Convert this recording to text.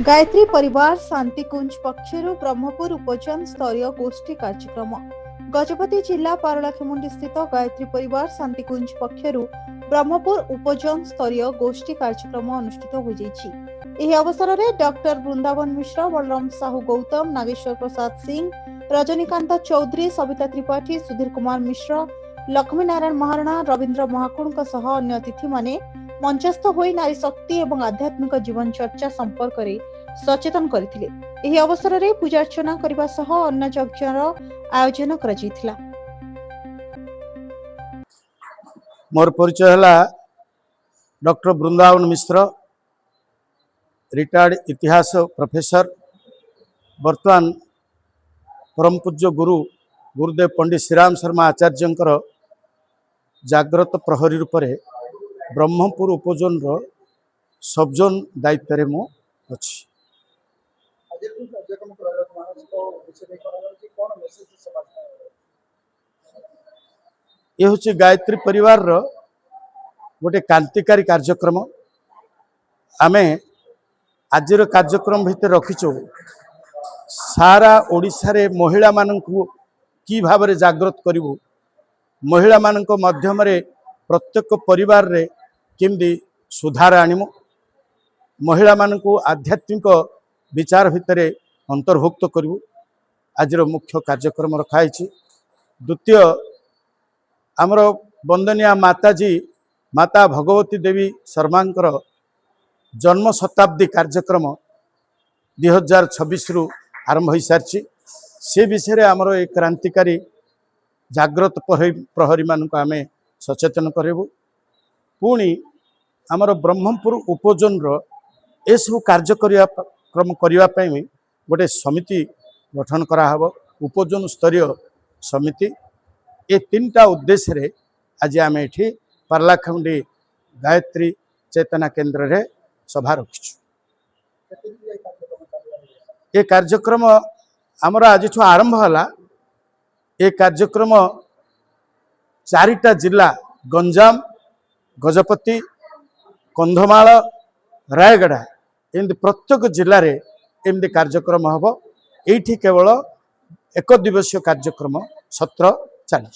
गायत्री परिवार शांतिकुंज पक्षर ब्रह्मपुर उपजन स्तरीय गोष्ठी कार्यक्रम गजपति जिला पारलाखेमुंडी स्थित गायत्री परिवार शांतिकुंज पक्षर ब्रह्मपुर उपजन स्तरीय गोष्ठी कार्यक्रम अनुष्ठित हो जाइछि। अवसर में डॉक्टर वृंदावन मिश्र, बलराम साहू गौतम, नागेश्वर प्रसाद सिंह, रजनीकांत चौधरी, सविता त्रिपाठी, सुधीर कुमार मिश्र, लक्ष्मी नारायण महारणा, रवींद्र महाकुड़ अन्य अतिथि माने मंचस्थ होई नारी शक्ति एवं आध्यात्मिक जीवन चर्चा संपर्क में सचेतन करथिले। एही अवसर में पूजा अर्चना करबा सह अन्न यज्ञर आयोजन करा जायथिला। मोर परिचय है डॉक्टर वृंदावन मिश्र, रिटायर्ड इतिहास प्रोफेसर, वर्तमान परम पूज्य गुरुदेव पंडित श्रीराम शर्मा आचार्य जाग्रत प्रहरी रूप में ब्रह्मपुर उपजोन सबजोन दायित्व में मु अच्छी। ये हूँ गायत्री परिवार गोटे क्रांतिकारी कार्यक्रम। आमे आजिर कार्यक्रम भितर रखीचु सारा ओडिशा रे महिला माननकु की भाव में जागृत करिवु, महिला माननक माध्यम रे प्रत्येक परिवार रे केमदी सुधार आनिमु, महिला माननकु आध्यात्मिक विचार भितर अंतर्भुक्त करिवु। आजिर मुख्य कार्यक्रम रखाई। द्वितीय आमर वंदनीय माताजी माता भगवती देवी शर्मांकर जन्म शताब्दी कार्यक्रम 2026 रु आरंभ हो सारी। से विषय आमर एक क्रांतिकारी जाग्रत प्रहरी मानक आमे सचेतन करेबु। पुणी आमर ब्रह्मपुर उपजोन ए सब कार्यक्रम करने गोटे समिति गठन कराहब, उपजोन स्तरीय समिति। ये तीनटा उद्देश्य रे आज आम ये पारलाखेमुंडी गायत्री चेतना केन्द्र रे सभा रखीचु। ये कार्यक्रम आमर आज आरंभ है। ये कार्यक्रम 4टा जिला गंजाम, गजपति, कंधमाल, रायगड़ा एमती प्रत्येक जिले में एमती कार्यक्रम हम। ये केवल एक दिवसीय कार्यक्रम सत्र चली।